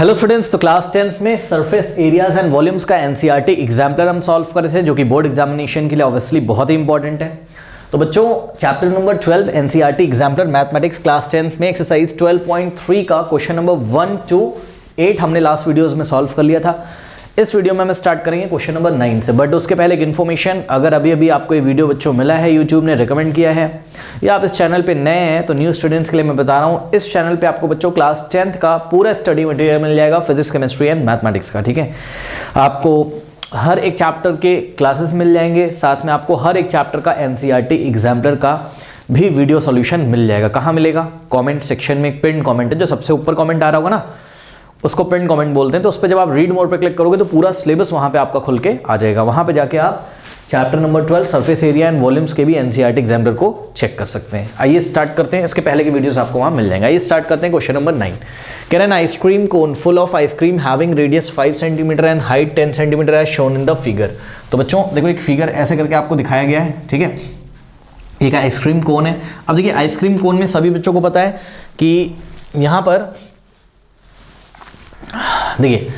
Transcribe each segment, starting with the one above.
Hello students, तो class 10th में surface areas and volumes का एनसीईआरटी एग्जाम्पलर हम सॉल्व कर रहे थे, जो कि बोर्ड एग्जामिनेशन के लिए ऑब्वियसली बहुत ही इंपॉर्टेंट है। तो बच्चों, chapter number 12 NCERT exemplar mathematics class 10th में एक्सरसाइज 12.3 का क्वेश्चन नंबर 1 to 8 हमने लास्ट वीडियोस में सॉल्व कर लिया था। इस वीडियो में हम स्टार्ट करेंगे क्वेश्चन नंबर 9 से। बट उसके पहले एक इन्फॉर्मेशन, अगर अभी आपको ये वीडियो बच्चों मिला है, यूट्यूब ने रिकमेंड किया है, या आप इस चैनल पे नए हैं, तो न्यू स्टूडेंट्स के लिए मैं बता रहा हूँ, इस चैनल पे आपको बच्चों क्लास 10th का पूरा स्टडी मटेरियल मिल जाएगा, फिजिक्स, केमिस्ट्री एंड मैथमेटिक्स का। ठीक है, आपको हर एक चैप्टर के क्लासेस मिल जाएंगे, साथ में आपको हर एक चैप्टर का एनसीईआरटी एग्जाम्पलर का भी वीडियो सॉल्यूशन मिल जाएगा। कहाँ मिलेगा? कमेंट सेक्शन में एक पिन कमेंट है, जो सबसे ऊपर कमेंट आ रहा होगा ना, उसको पिन कमेंट बोलते हैं। तो उस पर जब आप रीड मोर पे क्लिक करोगे तो पूरा सिलेबस वहाँ पे आपका खुल के आ जाएगा। वहाँ पे जाके आप chapter number 12 surface area and volumes के भी एनसीईआरटी एग्जाम्पलर को चेक कर सकते हैं। आइए स्टार्ट करते हैं, इसके पहले की वीडियोस आपको वहाँ मिल जाएंगे। आइए स्टार्ट करते हैं क्वेश्चन नंबर 9। कह रहे हैं ice cream cone full of ice cream having radius 5 centimetre and height 10 centimetre as shown in the figure. तो बच्चों देखो, एक फिगर ऐसे करके आपको दिखाया गया है। ठीक है, एक आइसक्रीम कोन है। अब देखिए, आइसक्रीम कोन में सभी बच्चों को पता है कि यहाँ पर देखिए,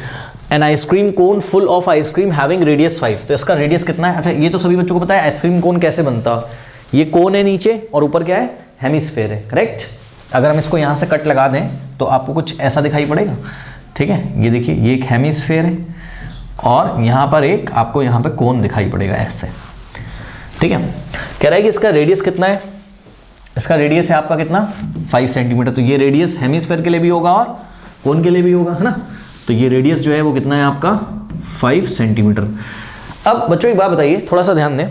an ice cream cone full of ice cream having radius 5। तो इसका रेडियस कितना है? अच्छा, ये तो सभी बच्चों को पता है आइसक्रीम कोन कैसे बनता है। ये कोन है नीचे और ऊपर क्या है? हेमिस्फेयर है। करेक्ट। अगर हम इसको यहाँ से कट लगा दें तो आपको कुछ ऐसा दिखाई पड़ेगा। ठीक है, ये देखिए, ये एक हेमिस्फेयर है और यहाँ पर एक आपको यहाँ पे कोन दिखाई पड़ेगा ऐसे। ठीक है, कह रहा है कि इसका रेडियस कितना है? इसका रेडियस है आपका कितना? 5 सेंटीमीटर। तो ये रेडियस हेमिस्फेयर के लिए भी होगा और कोन के लिए भी होगा, है ना। तो ये रेडियस जो है वो कितना है आपका? 5 सेंटीमीटर। अब बच्चों एक बात बताइए, थोड़ा सा ध्यान दें।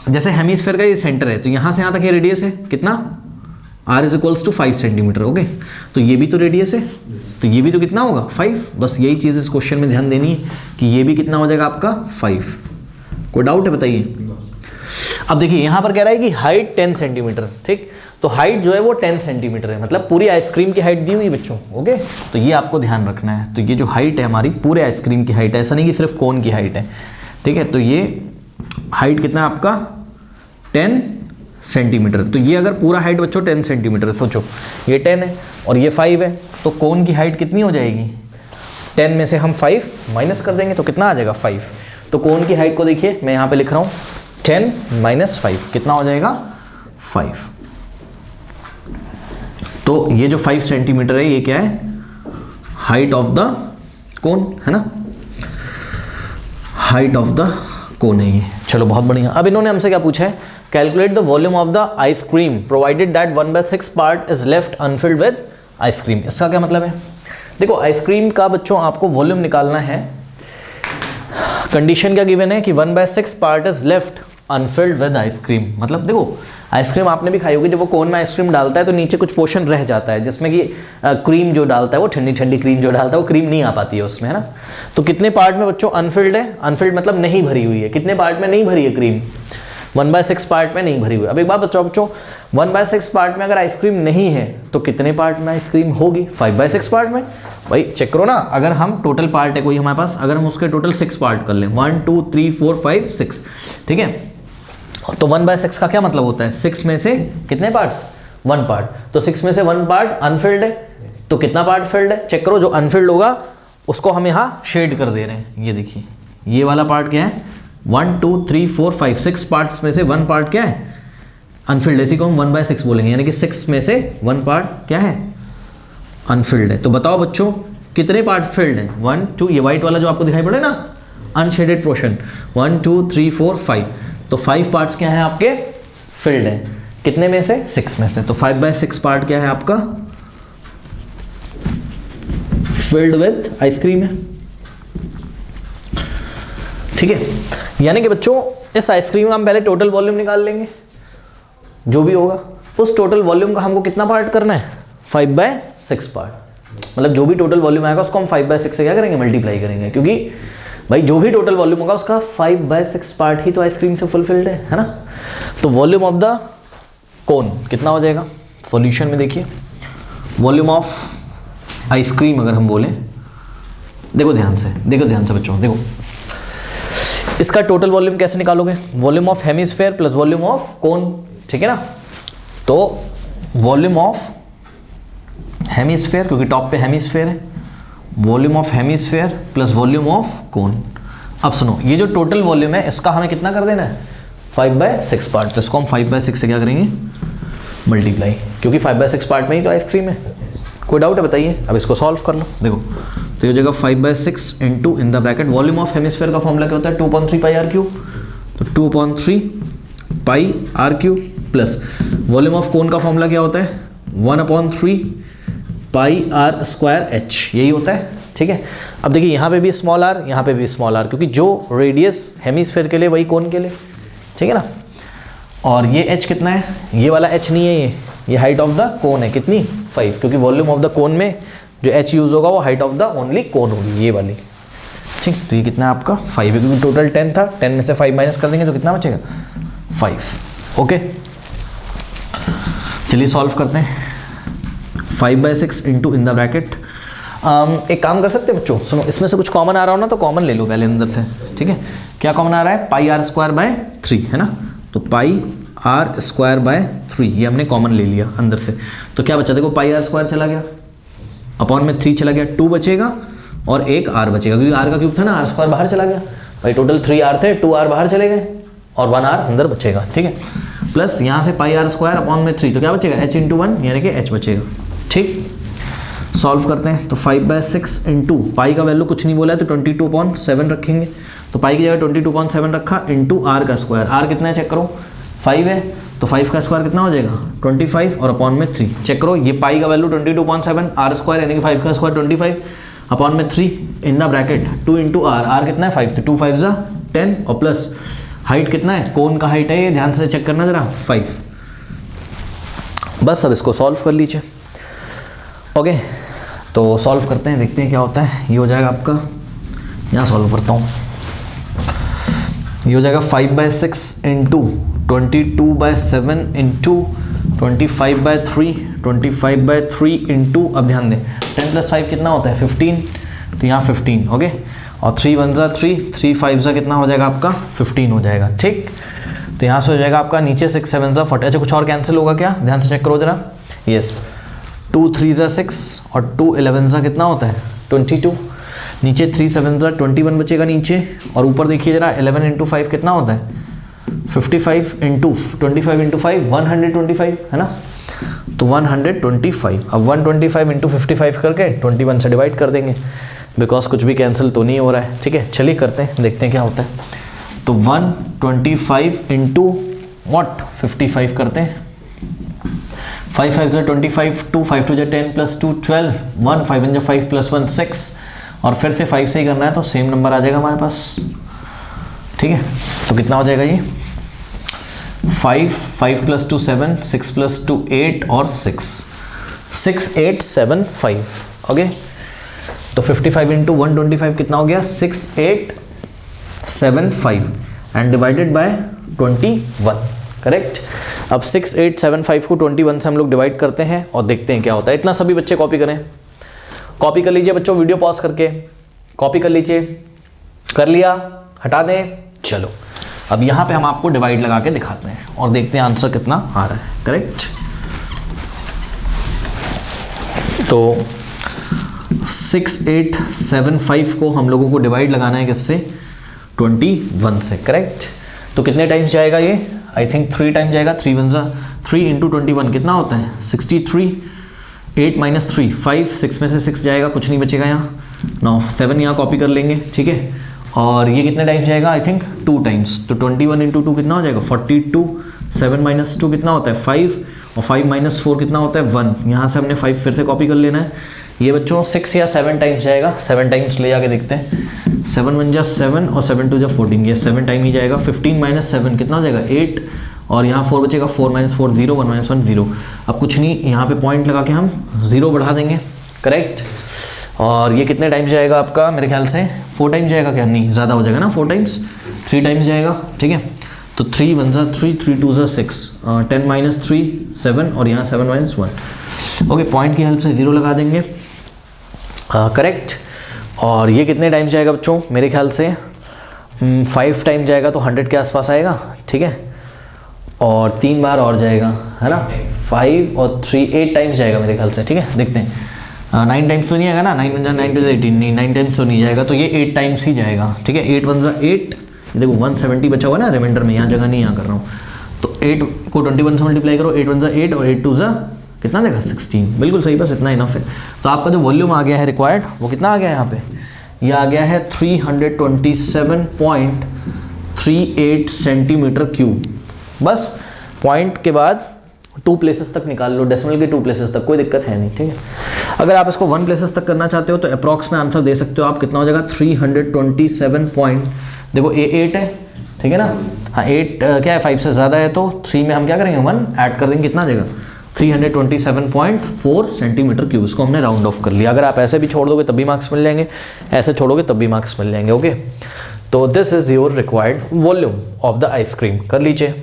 जैसे हेमिस्फेयर का ये सेंटर है, तो यहाँ से यहाँ तक ये रेडियस है कितना? r = 5 centimetre. ओके, तो ये भी तो रेडियस है, तो ये भी तो कितना होगा? 5। बस यही चीज़ इस क्वेश्चन में ध्यान देनी है कि ये भी कितना हो जाएगा आपका? 5। कोई डाउट है? बताइए। अब देखिए, यहाँ पर कह रहा है कि हाइट 10 सेंटीमीटर। ठीक, तो हाइट जो है वो 10 सेंटीमीटर है, मतलब पूरी आइसक्रीम की हाइट दी हुई बच्चों। ओके, तो ये आपको ध्यान रखना है। तो ये जो हाइट है हमारी, पूरे आइसक्रीम की हाइट है, ऐसा नहीं कि सिर्फ कोन की हाइट है। ठीक है, तो ये हाइट कितना है आपका? 10 सेंटीमीटर। तो ये अगर पूरा हाइट बच्चों 10 सेंटीमीटर, सोचो ये 10 है और ये 5 है, तो कोन की हाइट कितनी हो जाएगी? 10 में से हम 5 माइनस कर देंगे तो कितना आ जाएगा? 5। तो कोन की हाइट को देखिए, मैं यहाँ पे लिख रहा हूँ 10 - 5, कितना हो जाएगा? 5। तो ये जो 5 सेंटीमीटर है, ये क्या है? हाइट ऑफ द कोन, है ना। हाइट ऑफ द कोन है ये। चलो, बहुत बढ़िया। अब इन्होंने हमसे क्या पूछा है? Calculate the volume of the ice cream provided that 1/6 part is left Anfield with ice cream. इसका क्या मतलब है? देखो, आइसक्रीम का बच्चों आपको वॉल्यूम निकालना है। कंडीशन क्या गिवन है कि 1/6 part is left Anfield with ice cream. मतलब देखो, आइसक्रीम आपने भी खाई होगी, जब वो कोन में आइसक्रीम डालता है तो नीचे कुछ पोर्शन रह जाता है, जिसमें कि क्रीम जो डालता है, वो ठंडी ठंडी क्रीम जो डालता है, वो क्रीम नहीं आ पाती है उसमें, है ना। तो कितने पार्ट में बच्चों अनफिल्ड है? अनफिल्ड मतलब नहीं भरी हुई है। कितने पार्ट में नहीं भरी है क्रीम? 1/6 पार्ट में नहीं भरी हुई है। अब एक बात बच्चों, 1/6 पार्ट में अगर आइसक्रीम नहीं है तो कितने पार्ट में आइसक्रीम होगी? 5/6 पार्ट में। भाई चेक करो ना, अगर हम टोटल पार्ट है कोई हमारे पास, अगर हम उसके टोटल 6 पार्ट कर लें, 1 2 3 4 5 6, ठीक है, तो 1/6 का क्या मतलब होता है? 6 में से कितने पार्ट्स? 1 पार्ट। तो 6 में से 1 पार्ट अनफिल्ड है, तो कितना पार्ट फिल्ड है? चेक करो, जो अनफिल्ड होगा उसको हम यहाँ शेड कर दे रहे हैं। ये देखिए, ये वाला पार्ट क्या है? 1 2 3 4 5 6 पार्ट्स में से 1 पार्ट क्या है? अनफिल्ड। इसी को हम 1/6 बोलेंगे, यानी कि 6 में से 1 पार्ट क्या है? अनफिल्ड है। तो बताओ बच्चों, कितने पार्ट फिल्ड है? 1 2, ये व्हाइट वाला जो आपको दिखाई पड़े ना, अनशेडेड पोर्शन, 1 2 3 4 5, तो 5 पार्ट्स क्या है आपके? फिल्ड है। कितने में से? 6 में से। तो 5/6 पार्ट क्या है आपका? फिल्ड विद आइसक्रीम है। ठीक है, यानी कि बच्चों इस आइसक्रीम का हम पहले टोटल वॉल्यूम निकाल लेंगे, जो भी होगा उस टोटल वॉल्यूम का हमको कितना पार्ट करना है? 5/6 पार्ट। मतलब जो भी टोटल वॉल्यूम आएगा उसको हम 5/6 से क्या करेंगे? मल्टीप्लाई करेंगे, क्योंकि भाई जो भी टोटल वॉल्यूम होगा उसका 5/6 पार्ट ही तो आइसक्रीम से फुलफिल्ड है ना। तो वॉल्यूम ऑफ द कोन कितना हो जाएगा? सॉल्यूशन में देखिए, वॉल्यूम ऑफ आइसक्रीम अगर हम बोलें, देखो ध्यान से बच्चों, देखो इसका टोटल वॉल्यूम कैसे निकालोगे? Volume of hemisphere plus volume of कोन, ठीक है ना। तो वॉल्यूम ऑफ हेमिस्फेयर, क्योंकि टॉप पे हेमिस्फेयर है, volume of hemisphere plus volume of कोन। अब सुनो, ये जो टोटल वॉल्यूम है इसका हमें कितना कर देना है, 5/6 पार्ट। तो इसको हम 5/6 से क्या करेंगे, मल्टीप्लाई, क्योंकि 5/6 पार्ट में ही तो आइसक्रीम है। कोई डाउट है बताइए। अब इसको सॉल्व कर लो। देखो तो ये हो जाएगा 5/6 into in the bracket volume of hemisphere का फॉर्मूला क्या होता है, 2/3 पाई आर क्यूब। तो 2/3 pi r cube plus volume of cone का फॉर्मूला क्या होता है, 1/3 पाई आर स्क्वायर एच, यही होता है। ठीक है, अब देखिए यहाँ पे भी स्मॉल आर, यहाँ पे भी स्मॉल आर, क्योंकि जो रेडियस हेमिस्फेयर के लिए वही कोन के लिए। ठीक है ना। और ये एच कितना है, ये वाला एच नहीं है, ये हाइट ऑफ द कोन है, कितनी 5, क्योंकि वॉल्यूम ऑफ द कोन में जो एच यूज़ होगा वो हाइट ऑफ द ओनली कोन होगी, ये वाली। ठीक, तो ये कितना है आपका 5 है, क्योंकि टोटल 10 था, 10 में से 5 माइनस कर देंगे तो कितना बचेगा 5। ओके, चलिए सॉल्व करते हैं। 5/6 इंटू इन द ब्रैकेट, एक काम कर सकते हैं बच्चों, सुनो, इसमें से कुछ कॉमन आ रहा हो ना तो कॉमन ले लो पहले अंदर से। ठीक है, क्या कॉमन आ रहा है, पाई आर स्क्वायर बाय 3 है ना, तो पाई आर स्क्वायर बाय 3 ये हमने कॉमन ले लिया अंदर से। तो क्या बचा, देखो पाई आर स्क्वायर चला गया, अपॉन में 3 चला गया, 2 बचेगा और एक आर बचेगा, क्योंकि आर का क्यूब था ना, आर स्क्वायर बाहर चला गया भाई। टोटल 3 आर थे, 2 आर बाहर चले गए और 1 आर अंदर बचेगा। ठीक है, प्लस यहाँ से पाई आर स्क्वायर अपॉन में 3, तो क्या बचेगा h इंटू 1 यानी कि h बचेगा। ठीक, सॉल्व करते हैं। तो 5/6 इंटू पाई का वैल्यू कुछ नहीं बोला है तो 22/7 रखेंगे, तो पाई की जगह 22/7 रखा, इंटू आर का स्क्वायर। आर कितना है चेक करो, 5 है, तो 5 का स्क्वायर कितना हो जाएगा 25 और अपॉन में 3। चेक करो, ये पाई का वैल्यू 22/7, आर स्क्वायर यानी कि 5 का स्क्वायर 25 अपॉन में 3 in the bracket 2 into R. R कितना है 5, तो 2 5 जा 10 और प्लस हाइट कितना है, कोन का हाइट है ये, ध्यान से चेक करना जरा 5। बस अब इसको सॉल्व कर लीजिए। ओके, तो सॉल्व करते हैं, देखते हैं क्या होता है। ये हो जाएगा आपका, यहाँ सॉल्व करता हूँ, ये हो जाएगा 5/6 इंटू 22/7 इंटू 25/3, 25/3 इंटू, अब ध्यान दें 10 + 5 कितना होता है 15, तो यहाँ 15। ओके, और 3 1 जा 3, 3 5 जा कितना हो जाएगा आपका 15 हो जाएगा। ठीक, तो यहाँ से हो जाएगा आपका नीचे 6 7 जा 40। अच्छा, कुछ और कैंसिल होगा क्या, ध्यान से चेक करो जरा। यस, 2 3 जा 6 और 2 11 जा कितना होता है 22, नीचे 3 7 जा 21 बचेगा नीचे, और ऊपर देखिए जरा 11 इंटू 5 कितना होता है 55 इंटू 25 इंटू 5 125 है ना, तो 125। अब 125 इंटू 55 करके 21 से डिवाइड कर देंगे, बिकॉज कुछ भी कैंसिल तो नहीं हो रहा है। ठीक है, चलिए करते हैं, देखते हैं क्या होता है। तो 125 इंटू वॉट 55 करते हैं, 5 5 जा 25, 2 5 2 जा 10 प्लस 2 12, 1 5 1 जा 5 प्लस 1 6, और फिर से 5 से ही करना है तो सेम नंबर आ जाएगा हमारे पास। ठीक है, तो कितना हो जाएगा ये 5 5 प्लस 2 7, 6 प्लस 2 8 और 6 6 8 7 5। ओके, तो 55 इंटू 125 कितना हो गया 6875 एंड डिवाइडेड बाय 21। करेक्ट। अब 6875 को 21 से हम लोग डिवाइड करते हैं और देखते हैं क्या होता है। इतना सभी बच्चे कॉपी करें, कॉपी कर लीजिए बच्चों, वीडियो पॉज करके कॉपी कर लीजिए। कर लिया, हटा दें। चलो अब यहाँ पे हम आपको डिवाइड लगा के दिखाते हैं और देखते हैं आंसर कितना आ रहा है। करेक्ट, तो 6875 को हम लोगों को डिवाइड लगाना है किससे 21 से। करेक्ट, तो कितने टाइम्स जाएगा ये, आई थिंक 3 टाइम्स जाएगा। 3 1 जा 3 इंटू 21 कितना होता है 63, 8 माइनस 3 5, 6 में से 6 जाएगा, कुछ नहीं बचेगा यहाँ। 9 7 यहाँ कॉपी कर लेंगे, ठीक है। और ये कितने टाइम्स जाएगा, आई थिंक 2 टाइम्स। तो 21 इंटू 2 कितना हो जाएगा 42, 7 माइनस 2 कितना होता है 5, और 5 माइनस 4 कितना होता है 1। यहाँ से हमने 5 फिर से कॉपी कर लेना है। ये बच्चों 6 या 7 टाइम्स जाएगा, 7 टाइम्स ले जाके देखते हैं। 7 1 जा 7 और 7 2 जा 14, ये 7 टाइम ही जाएगा। 15 माइनस 7 कितना हो जाएगा 8, और यहाँ 4 बचेगा, 4 माइनस 4 0, 1 माइनस 1 0। अब कुछ नहीं, यहाँ पे पॉइंट लगा के हम 0 बढ़ा देंगे। करेक्ट, और ये कितने टाइम्स जाएगा आपका, मेरे ख्याल से 4 टाइम्स जाएगा क्या, नहीं ज़्यादा हो जाएगा ना, 4 टाइम्स 3 टाइम्स जाएगा, ठीक है। तो 3 1 जा 3, 3 2 जा 6, 10 माइनस 3 7, और यहाँ 7 माइनस 1। ओके, पॉइंट की हेल्प से 0 लगा देंगे। करेक्ट, और ये कितने टाइम्स जाएगा बच्चों, मेरे ख्याल से 5 टाइम जाएगा, तो 100 के आसपास आएगा, ठीक है। और 3 बार और जाएगा, है ना, 5 और 3 8 टाइम्स जाएगा मेरे ख्याल से, ठीक है। देखते हैं 9 टाइम्स तो नहीं आएगा ना, 9 × 9 = 18, नहीं 9 टाइम्स तो नहीं जाएगा, तो ये 8 टाइम्स ही जाएगा, ठीक है। 8 × 1 = 8, देखो 170 बचा हुआ ना रिमाइंडर में, यहाँ जगह नहीं यहाँ कर रहा हूँ, तो 8 को 21 से मल्टीप्लाई करो, 8 × 1 = 8 और 8 × 2 = कितना देगा 16, बिल्कुल सही, बस इतना इनफ है। तो आपका जो वॉल्यूम आ गया है रिक्वायर्ड वो कितना आ गया है यहाँ पे, ये आ गया है 327.38 सेंटीमीटर क्यूब। बस पॉइंट के बाद 2 प्लेसेस तक निकाल लो, डेसिमल के 2 प्लेसेस तक, कोई दिक्कत है नहीं, ठीक है। अगर आप इसको 1 प्लेसेस तक करना चाहते हो तो अप्रॉक्स में आंसर दे सकते हो आप, कितना हो जाएगा 327 पॉइंट, देखो ये 8 है, ठीक है ना, हाँ 8 क्या है 5 से ज़्यादा है, तो 3 में हम क्या करेंगे 1 ऐड कर देंगे, कितना आ जाएगा 327.4 सेंटीमीटर क्यूब। इसको हमने राउंड ऑफ कर लिया। अगर आप ऐसे भी छोड़ दोगे तब भी मार्क्स मिल जाएंगे, ऐसे छोड़ोगे तब भी मार्क्स मिल जाएंगे, ओके। तो this is your required volume of the ice cream, कर लीजिए।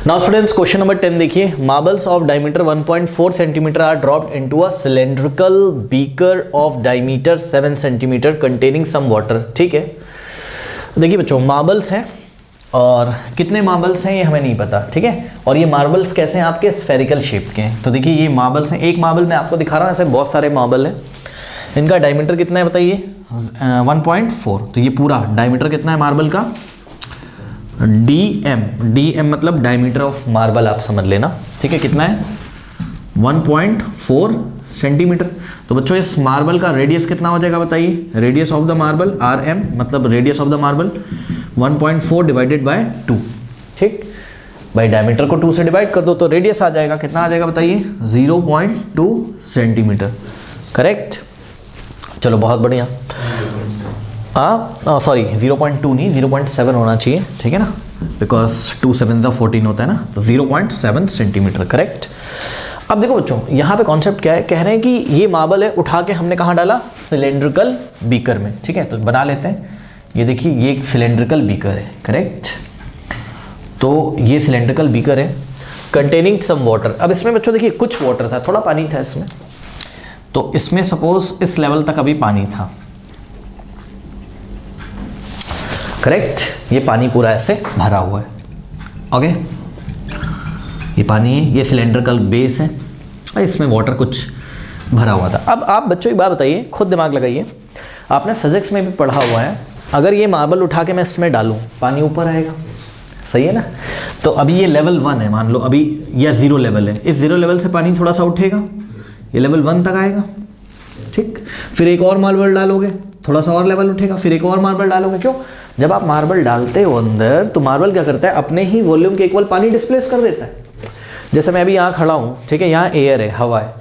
नाउ स्टूडेंट्स क्वेश्चन नंबर 10 देखिए, marbles of diameter 1.4 centimetre are dropped into a cylindrical beaker of diameter 7 centimetre containing some water, ठीक है। देखिए बच्चों मार्बल्स हैं और कितने मार्बल्स हैं ये हमें नहीं पता, ठीक है। और ये मार्बल्स कैसे हैं आपके स्फेरिकल शेप के हैं, तो देखिए ये मार्बल्स हैं, एक मार्बल मैं आपको दिखा रहा हूँ, ऐसे बहुत सारे मार्बल हैं, इनका डायमीटर कितना है बताइए 1.4, तो ये पूरा डायमीटर कितना है मार्बल का DM मतलब डायमीटर ऑफ मार्बल आप समझ लेना, ठीक है, कितना है 1.4 सेंटीमीटर। तो बच्चों इस मार्बल का रेडियस कितना हो जाएगा बताइए, radius of the marble RM मतलब radius of the marble 1.4 divided by 2, ठीक, भाई डायमीटर को 2 से डिवाइड कर दो तो रेडियस आ जाएगा, कितना आ जाएगा बताइए 0.2 सेंटीमीटर, करेक्ट। चलो बहुत बढ़िया, सॉरी 0.2 नहीं 0.7 होना चाहिए, ठीक है ना, बिकॉज 2 7 14 होता है ना, तो 0.7 सेंटीमीटर, करेक्ट। अब देखो बच्चों यहाँ पे कॉन्सेप्ट क्या है, कह रहे हैं कि ये मार्बल है, उठा के हमने कहाँ डाला सिलेंड्रिकल बीकर में, ठीक है, तो बना लेते हैं। ये देखिए ये एक सिलेंड्रिकल बीकर है, करेक्ट, तो ये सिलेंड्रिकल बीकर है कंटेनिंग सम वाटर। अब इसमें बच्चों देखिए कुछ वाटर था, थोड़ा पानी था इसमें, तो इसमें सपोज इस लेवल तक अभी पानी था, करेक्ट, ये पानी पूरा ऐसे भरा हुआ है, ओके, ये पानी है, ये सिलेंड्रिकल बेस है, इसमें वाटर कुछ भरा हुआ था। अब आप बच्चों एक बात बताइए, खुद दिमाग लगाइए, आपने फिजिक्स में भी पढ़ा हुआ है, अगर ये मार्बल उठा के मैं इसमें डालूं पानी ऊपर आएगा, सही है ना। तो अभी ये लेवल 1 है मान लो, अभी यह 0 लेवल है, इस 0 लेवल से पानी थोड़ा सा उठेगा, ये लेवल 1 तक आएगा, ठीक, फिर एक और मार्बल डालोगे थोड़ा सा और लेवल उठेगा, फिर एक और मार्बल डालोगे, क्यों, जब आप मार्बल डालते हो अंदर तो मार्बल क्या करता है अपने ही वॉल्यूम के इक्वल पानी डिस्प्लेस कर देता है। जैसे मैं अभी यहाँ खड़ा हूँ, ठीक है, यहाँ एयर है, हवा है,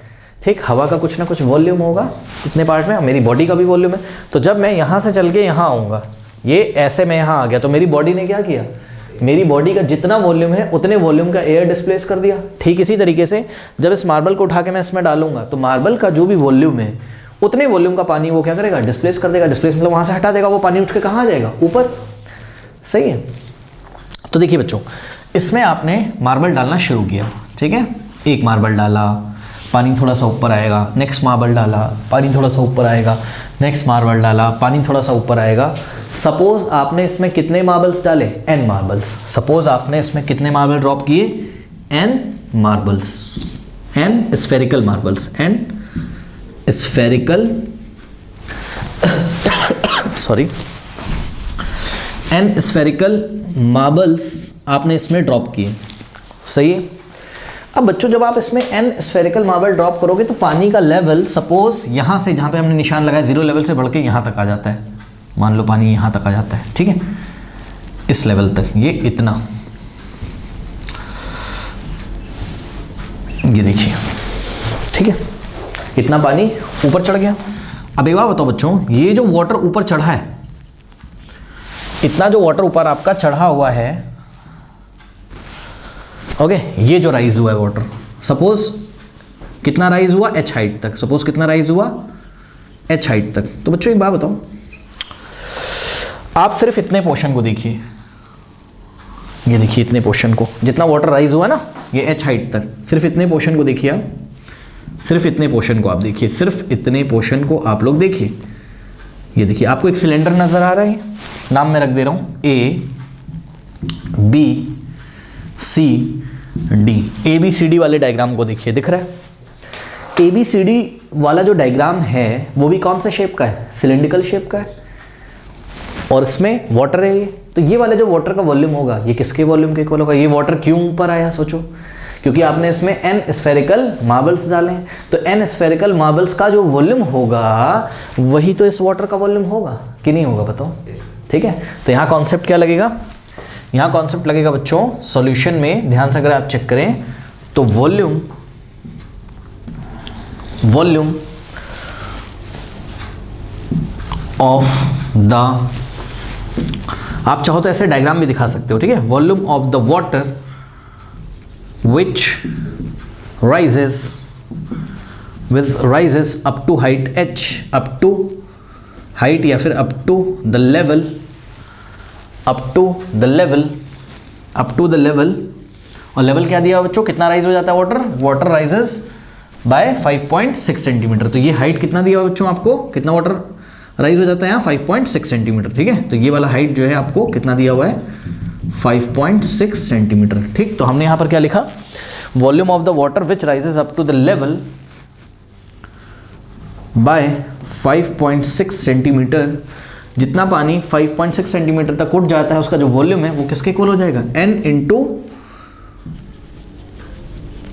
ठीक, हवा का कुछ ना कुछ वॉल्यूम होगा कितने पार्ट में, मेरी बॉडी का भी वॉल्यूम है, तो जब मैं यहाँ से चल के यहाँ आऊँगा, ये ऐसे मैं यहाँ आ गया, तो मेरी बॉडी ने क्या किया, मेरी बॉडी का जितना वॉल्यूम है उतने वॉल्यूम का एयर डिस्प्लेस कर दिया। ठीक इसी तरीके से जब इस मार्बल को उठा के मैं इसमें डालूंगा तो मार्बल का जो भी वॉल्यूम है उतने वॉल्यूम का पानी वो क्या करेगा, डिस्प्लेस कर देगा। डिस्प्लेस मतलब वहाँ से हटा देगा, वो पानी उठ के कहाँ आ जाएगा, ऊपर, सही है। तो देखिए बच्चों, इसमें आपने मार्बल डालना शुरू किया, ठीक है, एक मार्बल डाला, पानी थोड़ा सा ऊपर आएगा, नेक्स्ट मार्बल डाला, पानी थोड़ा सा ऊपर आएगा, नेक्स्ट मार्बल डाला, पानी थोड़ा सा ऊपर आएगा। सपोज आपने इसमें कितने मार्बल्स डाले, n मार्बल्स, सपोज आपने इसमें कितने मार्बल ड्रॉप किए, n marbles, n spherical marbles, n spherical sorry n spherical marbles आपने इसमें ड्रॉप किए, सही है। अब बच्चों जब आप इसमें n स्फेरिकल मार्बल ड्रॉप करोगे तो पानी का लेवल सपोज यहाँ से जहाँ पे हमने निशान लगाया 0 लेवल से बढ़ के यहाँ तक आ जाता है, मान लो पानी यहाँ तक आ जाता है, ठीक है, इस लेवल तक, ये इतना, ये देखिए, ठीक है, इतना पानी ऊपर चढ़ गया। अब एक बात बताओ बच्चों, ये जो वाटर ऊपर चढ़ा है, इतना जो वाटर ऊपर आपका चढ़ा हुआ है, ओके, ये जो राइज हुआ है वाटर, सपोज कितना राइज हुआ, h हाइट तक, सपोज कितना राइज हुआ, h हाइट तक। तो बच्चों एक बात बताओ, आप सिर्फ इतने पोर्शन को देखिए, ये देखिए इतने पोर्शन को, जितना वाटर राइज हुआ ना ये h हाइट तक, सिर्फ इतने पोर्शन को देखिए आप, सिर्फ इतने पोर्शन को आप देखिए, सिर्फ इतने पोर्शन को आप लोग देखिए। ये देखिए आपको एक सिलेंडर नजर आ रहा है, नाम मैं रख दे रहा हूं A B C D, ABCD वाले डायग्राम को देखिए, दिख रहा है। ABCD वाला जो डायग्राम है वो भी कौन सा शेप का है, सिलेंड्रिकल शेप का है, और इसमें वाटर है ये, तो ये वाला जो वाटर का वॉल्यूम होगा ये किसके वॉल्यूम के इक्वल होगा? ये वाटर क्यों ऊपर आया सोचो, क्योंकि आपने इसमें n स्फेरिकल मार्बल्स डाले हैं, तो n स्फेरिकल मार्बल्स का जो वॉल्यूम होगा वही तो इस वाटर का वॉल्यूम होगा कि नहीं होगा, बताओ। ठीक है, तो यहाँ कॉन्सेप्ट क्या लगेगा, यहाँ कॉन्सेप्ट लगेगा बच्चों सॉल्यूशन में, ध्यान से अगर आप चेक करें तो वॉल्यूम ऑफ द, आप चाहो तो ऐसे डायग्राम भी दिखा सकते हो, ठीक है, volume of the water which rises up to height h, up to height या फिर up to the level और लेवल क्या दिया बच्चों, कितना राइज हो जाता है वाटर राइजेस बाय 5.6 सेंटीमीटर। तो ये हाइट कितना दिया बच्चों आपको, कितना वाटर राइज हो जाता है यहाँ 5.6 सेंटीमीटर। ठीक है, तो ये वाला हाइट जो है आपको कितना दिया हुआ है 5.6 सेंटीमीटर। ठीक, तो हमने यहाँ पर क्या लिखा, volume of the water which rises up to the level by 5.6 centimetre, जितना पानी 5.6 सेंटीमीटर तक उठ जाता है उसका जो वॉल्यूम है वो किसके इक्वल हो जाएगा, n into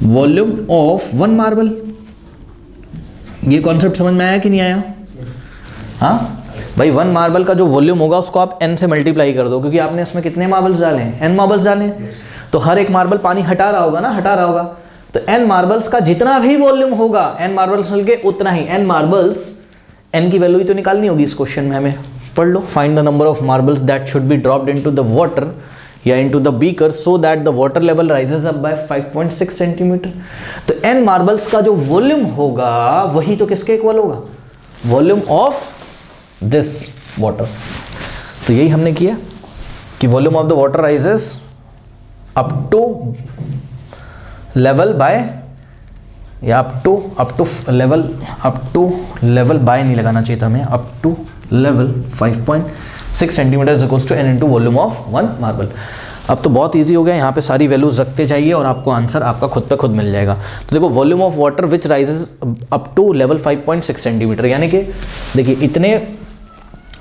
volume of one marble. ये कॉन्सेप्ट समझ में आया कि नहीं आया? हाँ भाई, वन मार्बल का जो वॉल्यूम होगा उसको आप n से मल्टीप्लाई कर दो, क्योंकि आपने इसमें कितने मार्बल्स डाले हैं, n मार्बल्स डाले हैं, तो हर एक मार्बल पानी हटा रहा होगा ना, हटा रहा होगा, तो n मार्बल्स का जितना भी वॉल्यूम होगा n मार्बल्स मिलके उतना ही, n मार्बल्स, n की वैल्यू ही तो निकालनी होगी इस क्वेश्चन में हमें, पढ़ लो, find the number of marbles that should be dropped into the water या into the beaker so that the water level rises up by 5.6 centimetre. तो n मार्बल्स का जो वॉल्यूम होगा वही तो किसके इक्वल होगा, वॉल्यूम ऑफ दिस वाटर। तो यही हमने किया कि volume of the water rises up to level by, या अप टू लेवल बाय नहीं लगाना चाहिए था हमें, up to level 5.6 centimetre is equals to n into volume of one marble. अब तो बहुत इजी हो गया, यहाँ पे सारी वैल्यूज रखते जाइए और आपको आंसर आपका खुद पे खुद मिल जाएगा। तो देखो, volume of water which rises up to level 5.6 centimetre, यानी कि देखिए इतने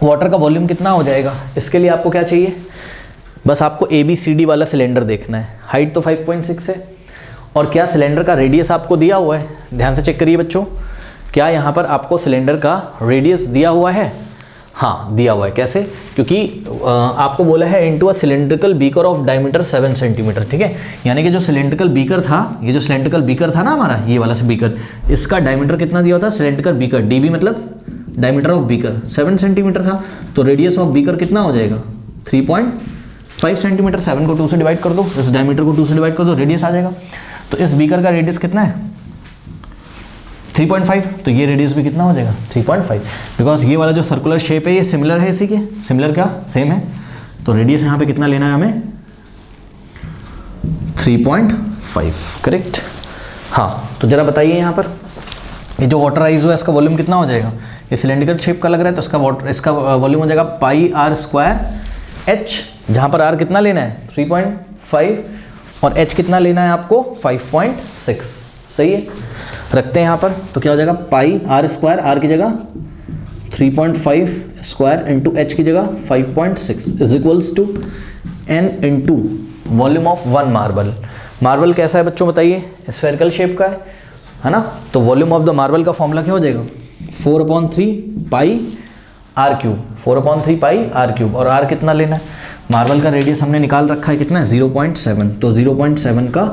वाटर का वॉल्यूम कितना हो जाएगा, इसके लिए आपको क्या चाहिए, बस आपको ABCD वाला सिलेंडर देखना है, हाइट तो 5.6 है, और क्या सिलेंडर का रेडियस आपको दिया हुआ है, ध्यान से चेक करिए बच्चों, क्या यहाँ पर आपको सिलेंडर का रेडियस दिया हुआ है, हाँ दिया हुआ है। कैसे, क्योंकि आपको बोला है into a cylindrical beaker of diameter 7 centimetre. ठीक है, यानी कि जो सिलेंड्रिकल बीकर था, ये जो सिलेंड्रिकल बीकर था ना हमारा, ये वाला से बीकर, इसका डायमीटर कितना दिया होता है, सिलेंड्रिकल बीकर DB मतलब डायमीटर ऑफ बीकर 7 सेंटीमीटर था, तो रेडियस ऑफ बीकर कितना हो जाएगा 3.5 सेंटीमीटर। 7 को 2 से डिवाइड कर दो, इस डायमीटर को 2 से डिवाइड कर दो, रेडियस आ जाएगा। तो इस बीकर का रेडियस कितना है 3.5, तो ये रेडियस भी कितना हो जाएगा 3.5, बिकॉज ये वाला जो सर्कुलर शेप है ये सिमिलर है इसी के, सिमिलर क्या सेम है, तो रेडियस यहाँ पे कितना लेना है हमें 3.5, करेक्ट। हाँ, तो जरा बताइए यहाँ पर ये जो वाटर राइज हुआ है इसका वॉल्यूम कितना हो जाएगा, ये सिलेंड्रिकल शेप का लग रहा है, तो इसका वॉल्यूम हो जाएगा पाई r स्क्वायर h, जहाँ पर r कितना लेना है 3.5 और h कितना लेना है आपको 5.6, सही है, रखते हैं यहाँ पर, तो क्या हो जाएगा पाई r स्क्वायर, r की जगह 3.5 स्क्वायर इंटू h की जगह 5.6 is equals to n into volume of one marble. Marble कैसा है बच्चों बताइए, स्फेरिकल शेप का है ना, तो वॉल्यूम ऑफ द मार्बल का फॉर्मूला क्या हो जाएगा 4/3 पाई r क्यूब, 4/3 पाई r क्यूब, और r कितना लेना है, मार्बल का रेडियस हमने निकाल रखा है कितना है 0.7, तो 0.7 का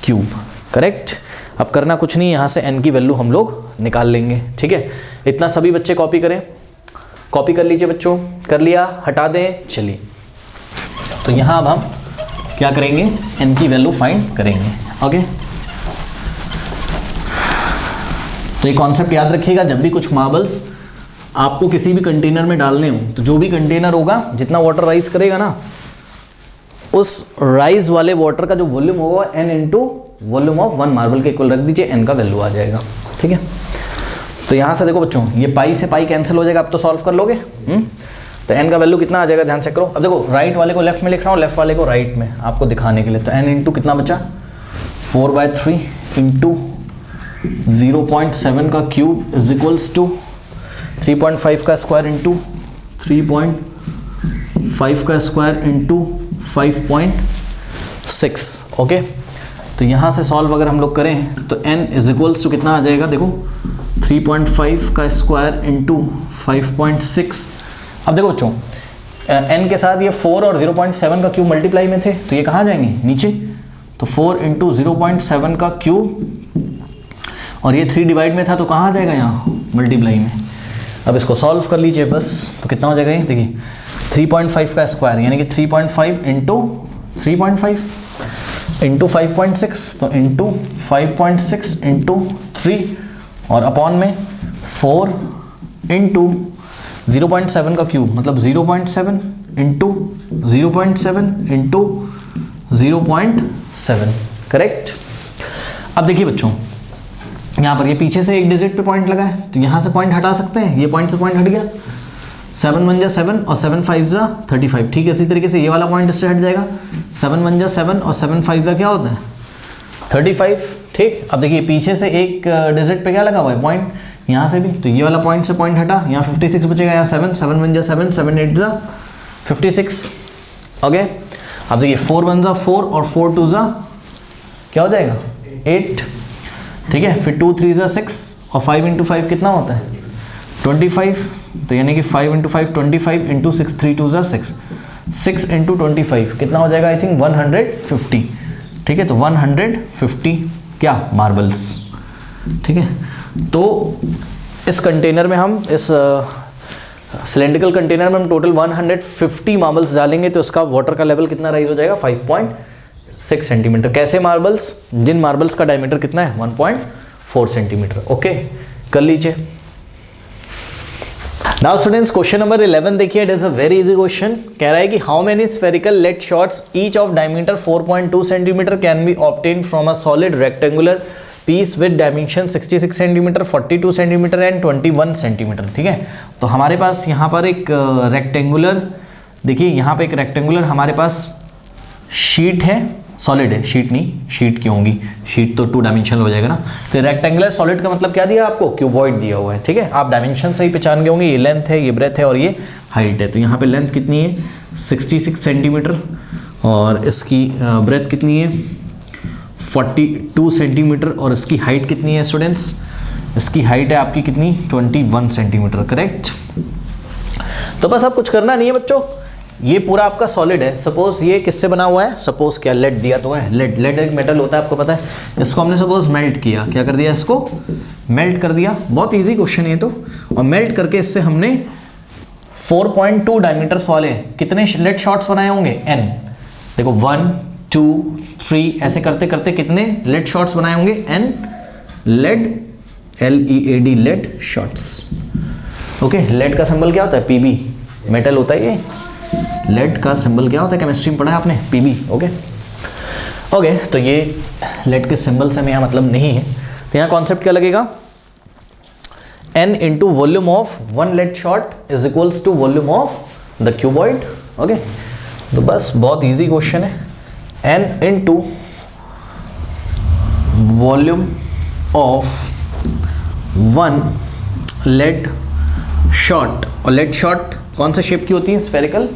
क्यूब, करेक्ट। अब करना कुछ नहीं, यहाँ से n की वैल्यू हम लोग निकाल लेंगे। ठीक है, इतना सभी बच्चे कॉपी करें, कॉपी कर लीजिए बच्चों, कर लिया, हटा दें, चलिए। तो यहाँ अब हम क्या करेंगे, n की वैल्यू फाइंड करेंगे। ओके, तो ये कॉन्सेप्ट याद रखिएगा, जब भी कुछ मार्बल्स आपको किसी भी कंटेनर में डालने हो, तो जो भी कंटेनर होगा जितना वाटर राइज करेगा ना, उस राइज वाले वाटर का जो वॉल्यूम होगा n into volume of one marble के इक्वल रख दीजिए, n का वैल्यू आ जाएगा। ठीक है, तो यहाँ से देखो बच्चों, ये पाई से पाई कैंसिल हो जाएगा, अब तो सॉल्व कर लोगे। तो n का वैल्यू कितना आ जाएगा, ध्यान चेक करो। अब देखो, राइट वाले को लेफ्ट में लिख रहा हूँ, लेफ्ट वाले को राइट में, आपको दिखाने के लिए। तो n इंटू कितना बचा 4/3 इंटू 0.7 का क्यूब इज इक्वल्स टू 3.5 का स्क्वायर इंटू 3.5 का स्क्वायर इंटू 5.6। ओके, तो यहाँ से सॉल्व अगर हम लोग करें तो n इज इक्वल्स टू कितना आ जाएगा, देखो 3.5 का स्क्वायर इंटू 5.6। अब देखो बच्चों n के साथ ये 4 और 0.7 का क्यूब मल्टीप्लाई में थे, तो ये कहाँ जाएंगे, नीचे। तो 4 इंटू 0.7 का क्यूब, और ये 3 डिवाइड में था तो कहाँ आ जाएगा, यहाँ मल्टीप्लाई में। अब इसको सॉल्व कर लीजिए बस, तो कितना हो जाएगा ये, देखिए 3.5 का स्क्वायर यानी कि 3.5 इंटू 3.5 इंटू 5.6, तो इंटू 5.6 इंटू 3 और अपॉन में 4 इंटू 0.7 का क्यूब, मतलब 0.7 इंटू 0.7 इंटू 0.7, करेक्ट। अब देखिए बच्चों, यहाँ पर ये पीछे से एक डिजिट पे पॉइंट लगा है, तो यहाँ से पॉइंट हटा सकते हैं, ये पॉइंट से पॉइंट हट गया, 7 1 जा 7 और 7 5 जा 35, ठीक है। इसी तरीके से ये वाला पॉइंट इससे हट जाएगा, 7 1 जा 7 और 7 5 जा क्या होता है, 35, ठीक। अब देखिए पीछे से एक डिजिट पे क्या लगा हुआ है, पॉइंट, यहाँ से भी, तो ये वाला पॉइंट से पॉइंट हटा, यहाँ 56 बचेगा, यहाँ 7 7 1 जा 7 7 8 जा 56। ओके, अब देखिए 4 1 जा 4 और 4 2 जा क्या हो जाएगा, 8, ठीक है। फिर 2 3 जा 6 और 5 इंटू 5 कितना होता है, 25, तो यानी कि 5 इंटू 5 25 इंटू 6 3 2 जा 6 6 इंटू 25 कितना हो जाएगा, आई थिंक 150, ठीक है। तो 150 क्या मार्बल्स, ठीक है। तो इस कंटेनर में हम, इस सिलेंड्रिकल कंटेनर में हम टोटल 150 मार्बल्स डालेंगे, तो इसका वाटर का लेवल कितना राइज हो जाएगा, 5.6 सेंटीमीटर। कैसे मार्बल्स, जिन मार्बल्स का डायमीटर कितना है, 1.4 सेंटीमीटर। ओके, कर लीजिए। नाउ स्टूडेंट्स, क्वेश्चन नंबर 11 देखिए, it is a very easy question. कह रहा है कि how many spherical lead shots each of diameter 4.2 centimetre can be obtain from a solid rectangular piece with dimension 66 centimetre 42 centimetre and 21 centimetre, ठीक है। तो हमारे पास यहाँ पर एक रेक्टेंगुलर, देखिए यहाँ पे एक रेक्टेंगुलर हमारे पास शीट है, सॉलिड है, शीट नहीं, शीट क्यों होंगी, शीट तो 2 डायमेंशनल हो जाएगा ना। तो रेक्टेंगुलर सॉलिड का मतलब क्या दिया आपको, क्यूबॉइड दिया हुआ है, ठीक है। आप डायमेंशन से ही पहचान गए होंगे, ये लेंथ है, ये ब्रेथ है और ये हाइट है। तो यहाँ पे लेंथ कितनी है, 66 सेंटीमीटर और इसकी ब्रेथ कितनी है, 42 सेंटीमीटर और इसकी हाइट कितनी है स्टूडेंट्स, इसकी हाइट है आपकी कितनी, 21 सेंटीमीटर, करेक्ट। तो बस अब कुछ करना नहीं है बच्चों, ये पूरा आपका सॉलिड है। सपोज ये किससे बना हुआ है, सपोज क्या लेड दिया तो है, लेड, लेड एक मेटल होता है आपको पता है। इसको हमने सपोज मेल्ट किया, क्या कर दिया, इसको मेल्ट कर दिया, बहुत इजी क्वेश्चन है तो। और मेल्ट करके इससे हमने 4.2 डायमीटर्स वाले कितने लेड शॉट्स बनाए होंगे, n, देखो 1 2 3 ऐसे करते करते कितने लेड शॉट्स बनाए होंगे, n lead, LED lead shots. Okay, lead का सिंबल क्या होता है, PB, मेटल होता है ये। लेड का सिंबल क्या होता है, केमिस्ट्री में पढ़ा है आपने, PB। ओके ओके, तो ये लेड के सिंबल से हमें यहाँ मतलब नहीं है। तो यहाँ कॉन्सेप्ट क्या लगेगा, n into volume of 1 lead shot is equals to volume of the cuboid. Okay, तो बस बहुत इजी क्वेश्चन है, n into volume of 1 lead shot, और लेड शॉट कौन से शेप की होती है, spherical,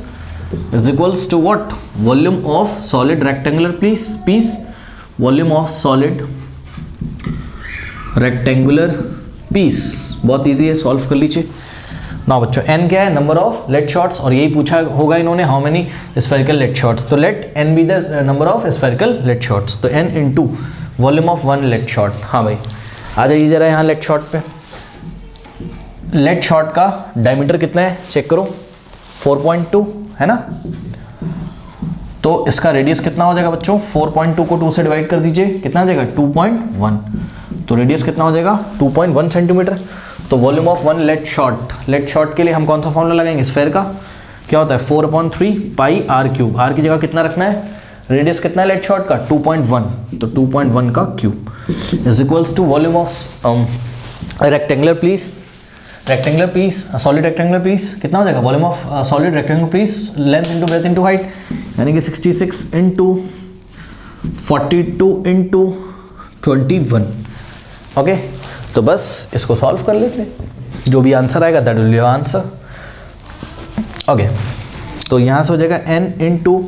is equals to what, volume of solid rectangular piece, volume of solid rectangular piece. बहुत इजी है, सॉल्व कर लीजिए ना बच्चों। n क्या है, नंबर ऑफ लेड शॉट्स, और यही पूछा होगा इन्होंने, how many spherical lead shots, तो let n be the number of spherical lead shots. तो n into volume of 1 lead shot. हाँ भाई, आ जाइए जरा यहाँ लेड शॉट पे। लेड शॉट का डायमीटर कितना है चेक करो, 4.2 है ना। तो इसका रेडियस कितना हो जाएगा बच्चों, 4.2 को 2 से डिवाइड कर दीजिए, कितना हो जाएगा 2.1। तो रेडियस कितना हो जाएगा 2.1 सेंटीमीटर। तो volume of 1 lead shot, lead shot के लिए हम कौन सा फॉर्मूला लगाएंगे, स्फेयर का क्या होता है, 4/3 पाई r क्यूब। r की जगह कितना रखना है, रेडियस कितना है लेड शॉट का 2.1, तो 2.1 का cube is equals to volume of rectangular piece, solid rectangular piece कितना हो जाएगा, volume of solid rectangular piece, length into breadth into height, यानी कि 66 इंटू 42 इंटू 21 ओके, तो बस इसको सॉल्व कर लेते हैं, जो भी आंसर आएगा that will be your answer. Okay, तो यहाँ से हो जाएगा n इंटू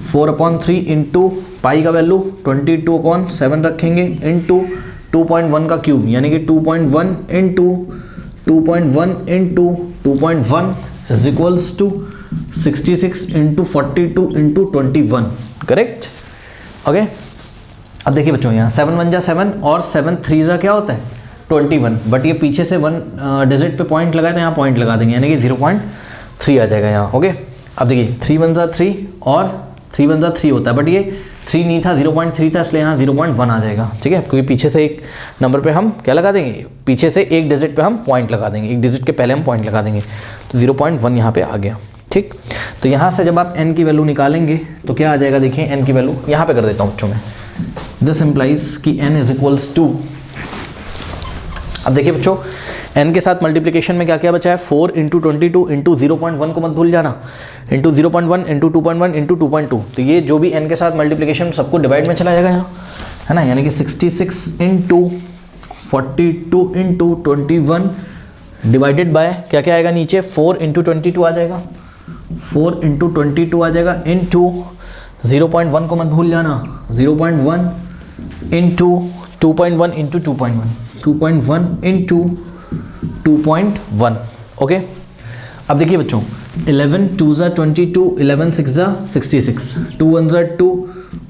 4/3 इंटू पाई का वैल्यू 22/7 रखेंगे इंटू 2.1 का क्यूब, यानी कि 2.1 into 2.1 into 2.1 is equals to 66 into 42 into 21, correct. Okay, अब देखिए बच्चों, यहाँ 7 1 जा 7 और 7 3 जा क्या होता है 21, बट ये पीछे से 1 डिजिट पे पॉइंट लगाए तो यहाँ पॉइंट लगा देंगे, यानी कि 0.3 आ जाएगा यहाँ। ओके, अब देखिए 3 1 जा 3 और 3 1 जा 3 होता है, बट ये 3 नहीं था 0.3 था, इसलिए यहाँ 0.1 आ जाएगा, ठीक है, क्योंकि पीछे से एक नंबर पे हम क्या लगा देंगे, पीछे से एक डिजिट पे हम पॉइंट लगा देंगे, एक डिजिट के पहले हम पॉइंट लगा देंगे, तो 0.1 यहाँ पे आ गया, ठीक। तो यहाँ से जब आप n की वैल्यू निकालेंगे तो क्या आ जाएगा, देखिए n की वैल्यू यहाँ पे कर देता हूँ बच्चों में, दिस इम्प्लाइज कि n इज इक्वल्स टू, अब देखिए बच्चों n के साथ मल्टीप्लिकेशन में क्या क्या बचा है, 4 इंटू 22 इंटू 0.1 को मत भूल जाना, इंटू 0.1 इंटू 2.1 इंटू 2.2, तो ये जो भी n के साथ मल्टीप्लिकेशन सबको डिवाइड में चला जाएगा यहाँ, है ना, यानी कि 66 इंटू 42 इंटू 21 डिवाइडेड बाय क्या क्या आएगा नीचे, 4 इंटू 22 आ जाएगा, 4 इंटू 22 आ जाएगा इंटू 0.1 को मत भूल जाना, 0.1 इंटू 2.1 इंटू 2.1 इंटू 2.1। ओके, अब देखिए बच्चों 11 2 जा 22, 11 6 जा 66, 2 1 जा 2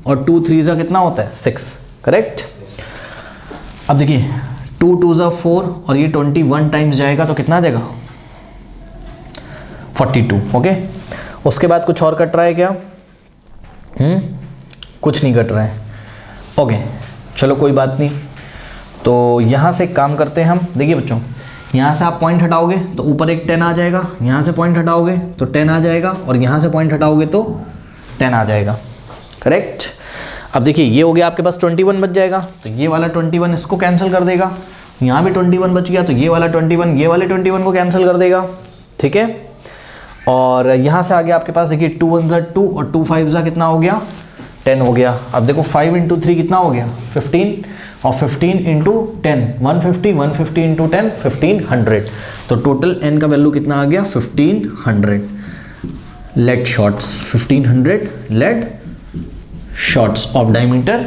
और 2 3 जा कितना होता है 6, करेक्ट। अब देखिए 2 2 जा 4 और ये 21 टाइम्स जाएगा तो कितना आ जाएगा 42। ओके, उसके बाद कुछ और कट रहा है क्या, कुछ नहीं कट रहा है। ओके, चलो कोई बात नहीं, तो यहाँ से एक काम करते हैं हम, देखिए बच्चों यहाँ से आप पॉइंट हटाओगे तो ऊपर एक 10 आ जाएगा, यहाँ से पॉइंट हटाओगे तो 10 आ जाएगा और यहाँ से पॉइंट हटाओगे तो 10 आ जाएगा, करेक्ट। अब देखिए ये हो गया आपके पास 21 बच जाएगा, तो ये वाला 21 इसको कैंसिल कर देगा, यहाँ भी 21 बच गया तो ये वाला 21 ये वाले 21 को कैंसिल कर देगा, ठीक है। और यहाँ से आगे आपके पास देखिए 2 1 जा 2 और 2 5 जा कितना हो गया 10 हो गया। अब देखो 5 इंटू 3 कितना हो गया 15 और 15 इंटू 10 150, 150 इंटू 10 1500, तो टोटल n का वैल्यू कितना आ गया 1500 lead shots, 1500 lead shots of diameter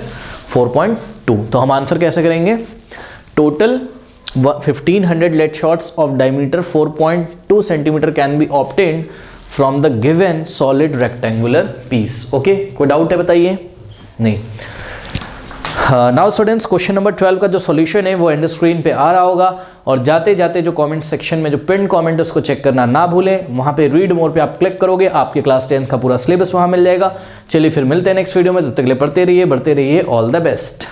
4.2। तो हम आंसर कैसे करेंगे, total 1500 lead shots of diameter 4.2 centimeter can be obtained from the given solid rectangular piece। Okay, कोई डाउट है बताइए, नहीं। नाउ स्टूडेंट्स, क्वेश्चन नंबर 12 का जो सॉल्यूशन है वो एंड स्क्रीन पे आ रहा होगा, और जाते जाते जो कमेंट सेक्शन में जो पिन कमेंट है उसको चेक करना ना भूलें, वहाँ पे रीड मोर पे आप क्लिक करोगे, आपके क्लास 10 का पूरा सिलेबस वहाँ मिल जाएगा। चलिए फिर मिलते हैं नेक्स्ट वीडियो में, तब तक के लिए पढ़ते रहिए, बढ़ते रहिए, ऑल द बेस्ट।